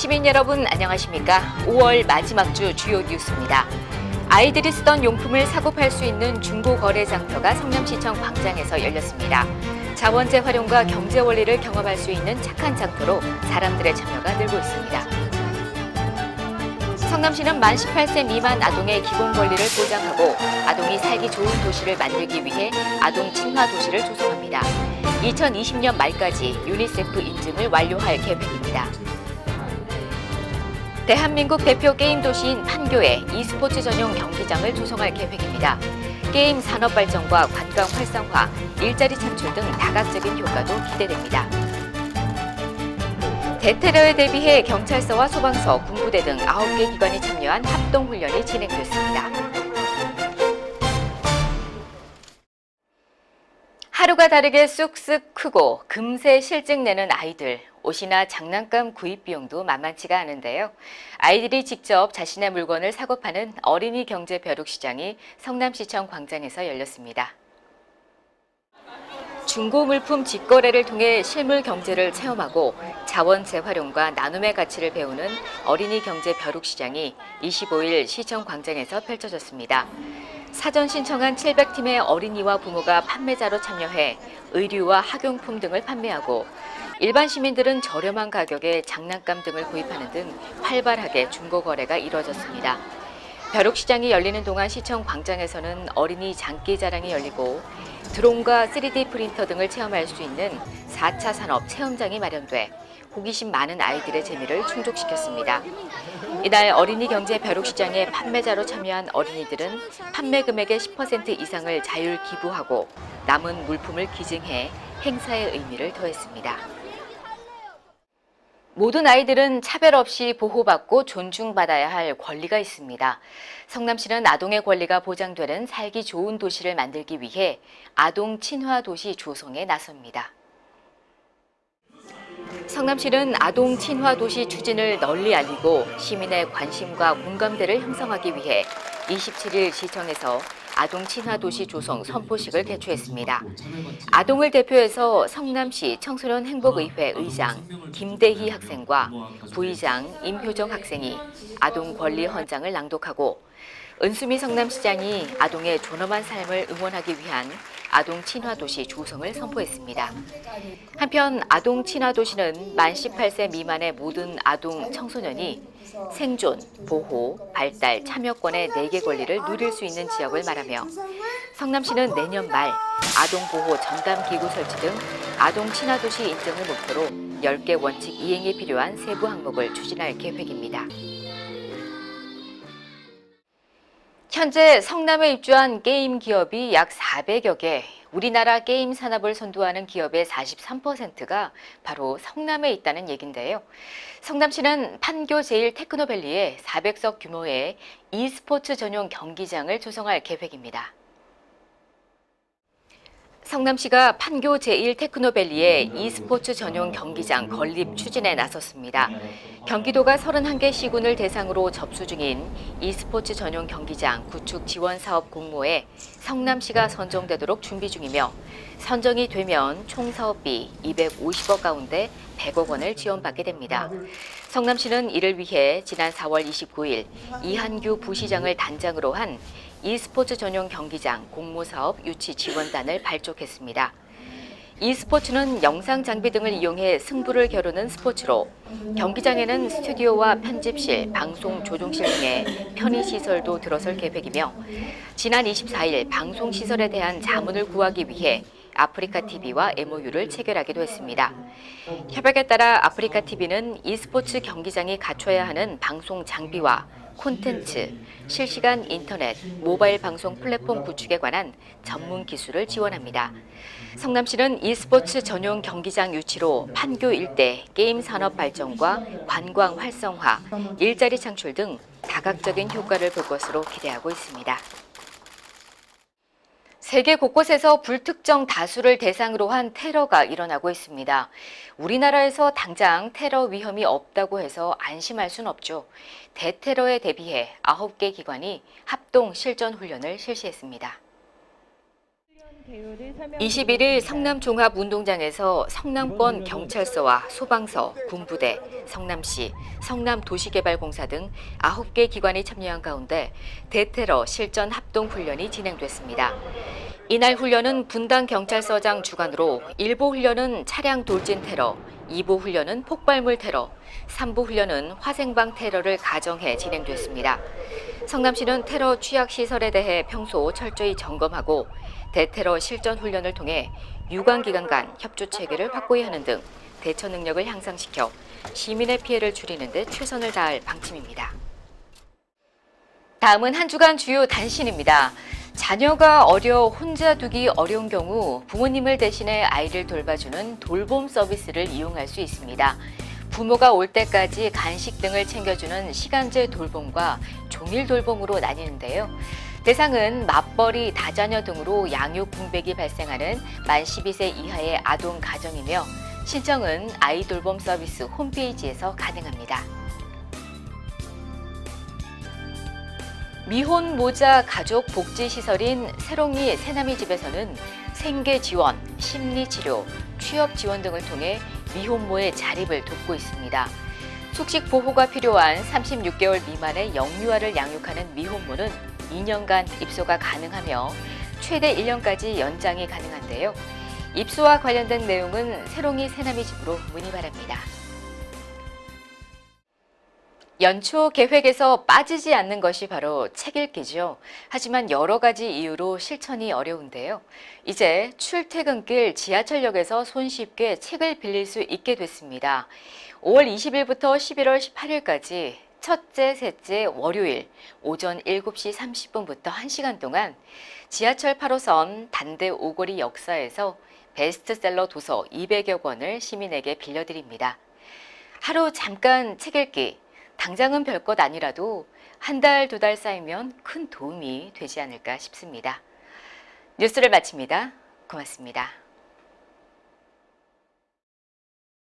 시민 여러분 안녕하십니까? 5월 마지막 주 주요 뉴스입니다. 아이들이 쓰던 용품을 사고 팔 수 있는 중고거래장터가 성남시청 광장에서 열렸습니다. 자원재 활용과 경제 원리를 경험할 수 있는 착한 장터로 사람들의 참여가 늘고 있습니다. 성남시는 만 18세 미만 아동의 기본 권리를 보장하고 아동이 살기 좋은 도시를 만들기 위해 아동 친화 도시를 조성합니다. 2020년 말까지 유니세프 인증을 완료할 계획입니다. 대한민국 대표 게임 도시인 판교에 e스포츠 전용 경기장을 조성할 계획입니다. 게임 산업 발전과 관광 활성화, 일자리 창출 등 다각적인 효과도 기대됩니다. 대테러에 대비해 경찰서와 소방서, 군부대 등 9개 기관이 참여한 합동훈련이 진행됐습니다. 하루가 다르게 쑥쑥 크고 금세 실증 내는 아이들. 옷이나 장난감 구입 비용도 만만치가 않은데요. 아이들이 직접 자신의 물건을 사고 파는 어린이 경제 벼룩시장이 성남시청 광장에서 열렸습니다. 중고 물품 직거래를 통해 실물 경제를 체험하고 자원 재활용과 나눔의 가치를 배우는 어린이 경제 벼룩시장이 25일 시청 광장에서 펼쳐졌습니다. 사전 신청한 700팀의 어린이와 부모가 판매자로 참여해 의류와 학용품 등을 판매하고 일반 시민들은 저렴한 가격에 장난감 등을 구입하는 등 활발하게 중고 거래가 이루어졌습니다. 벼룩시장이 열리는 동안 시청 광장에서는 어린이 장기 자랑이 열리고 드론과 3D 프린터 등을 체험할 수 있는 4차 산업 체험장이 마련돼 호기심 많은 아이들의 재미를 충족시켰습니다. 이날 어린이 경제 벼룩시장에 판매자로 참여한 어린이들은 판매 금액의 10% 이상을 자율 기부하고 남은 물품을 기증해 행사의 의미를 더했습니다. 모든 아이들은 차별 없이 보호받고 존중받아야 할 권리가 있습니다. 성남시는 아동의 권리가 보장되는 살기 좋은 도시를 만들기 위해 아동 친화 도시 조성에 나섭니다. 성남시는 아동 친화 도시 추진을 널리 알리고 시민의 관심과 공감대를 형성하기 위해 27일 시청에서 아동 친화 도시 조성 선포식을 개최했습니다. 아동을 대표해서 성남시 청소년 행복의회 의장 김대희 학생과 부의장 임효정 학생이 아동 권리 헌장을 낭독하고 은수미 성남시장이 아동의 존엄한 삶을 응원하기 위한 아동 친화 도시 조성을 선포했습니다. 한편 아동 친화 도시는 만 18세 미만의 모든 아동 청소년이 생존, 보호, 발달, 참여권의 4개 권리를 누릴 수 있는 지역을 말하며 성남시는 내년 말 아동보호 전담기구 설치 등 아동 친화 도시 인증을 목표로 10개 원칙 이행이 필요한 세부 항목을 추진할 계획입니다. 현재 성남에 입주한 게임 기업이 약 400여 개, 우리나라 게임 산업을 선도하는 기업의 43%가 바로 성남에 있다는 얘긴데요. 성남시는 판교 제1테크노밸리에 400석 규모의 e스포츠 전용 경기장을 조성할 계획입니다. 성남시가 판교 제1테크노밸리에 e스포츠 전용 경기장 건립 추진에 나섰습니다. 경기도가 31개 시군을 대상으로 접수 중인 e스포츠 전용 경기장 구축 지원 사업 공모에 성남시가 선정되도록 준비 중이며 선정이 되면 총 사업비 250억 가운데 100억 원을 지원받게 됩니다. 성남시는 이를 위해 지난 4월 29일 이한규 부시장을 단장으로 한 e스포츠 전용 경기장 공모사업 유치 지원단을 발족했습니다. e스포츠는 영상 장비 등을 이용해 승부를 겨루는 스포츠로 경기장에는 스튜디오와 편집실, 방송 조종실 등의 편의시설도 들어설 계획이며 지난 24일 방송시설에 대한 자문을 구하기 위해 아프리카TV와 MOU를 체결하기도 했습니다. 협약에 따라 아프리카TV는 e스포츠 경기장이 갖춰야 하는 방송 장비와 콘텐츠, 실시간 인터넷, 모바일 방송 플랫폼 구축에 관한 전문 기술을 지원합니다. 성남시는 e스포츠 전용 경기장 유치로 판교 일대 게임 산업 발전과 관광 활성화, 일자리 창출 등 다각적인 효과를 볼 것으로 기대하고 있습니다. 세계 곳곳에서 불특정 다수를 대상으로 한 테러가 일어나고 있습니다. 우리나라에서 당장 테러 위험이 없다고 해서 안심할 순 없죠. 대테러에 대비해 9개 기관이 합동 실전 훈련을 실시했습니다. 21일 성남종합운동장에서 성남권 경찰서와 소방서, 군부대, 성남시, 성남도시개발공사 등 9개 기관이 참여한 가운데 대테러 실전 합동훈련이 진행됐습니다. 이날 훈련은 분당 경찰서장 주관으로 1부 훈련은 차량 돌진 테러, 2부 훈련은 폭발물 테러, 3부 훈련은 화생방 테러를 가정해 진행됐습니다. 성남시는 테러 취약 시설에 대해 평소 철저히 점검하고 대테러 실전 훈련을 통해 유관기관 간 협조 체계를 확고히 하는 등 대처 능력을 향상시켜 시민의 피해를 줄이는 데 최선을 다할 방침입니다. 다음은 한 주간 주요 단신입니다. 자녀가 어려 혼자 두기 어려운 경우 부모님을 대신해 아이를 돌봐주는 돌봄 서비스를 이용할 수 있습니다. 부모가 올 때까지 간식 등을 챙겨주는 시간제 돌봄과 종일 돌봄으로 나뉘는데요. 대상은 맞벌이, 다자녀 등으로 양육 공백이 발생하는 만 12세 이하의 아동 가정이며 신청은 아이돌봄 서비스 홈페이지에서 가능합니다. 미혼 모자 가족 복지 시설인 새롱이 새남이 집에서는 생계 지원, 심리 치료, 취업 지원 등을 통해 미혼모의 자립을 돕고 있습니다. 숙식 보호가 필요한 36개월 미만의 영유아를 양육하는 미혼모는 2년간 입소가 가능하며 최대 1년까지 연장이 가능한데요. 입소와 관련된 내용은 새롱이 새남이 집으로 문의 바랍니다. 연초 계획에서 빠지지 않는 것이 바로 책 읽기죠. 하지만 여러 가지 이유로 실천이 어려운데요. 이제 출퇴근길 지하철역에서 손쉽게 책을 빌릴 수 있게 됐습니다. 5월 20일부터 11월 18일까지 첫째, 셋째, 월요일 오전 7시 30분부터 1시간 동안 지하철 8호선 단대 오거리 역사에서 베스트셀러 도서 200여 권을 시민에게 빌려드립니다. 하루 잠깐 책 읽기, 당장은 별것 아니라도 한 달, 2달 쌓이면 큰 도움이 되지 않을까 싶습니다. 뉴스를 마칩니다. 고맙습니다.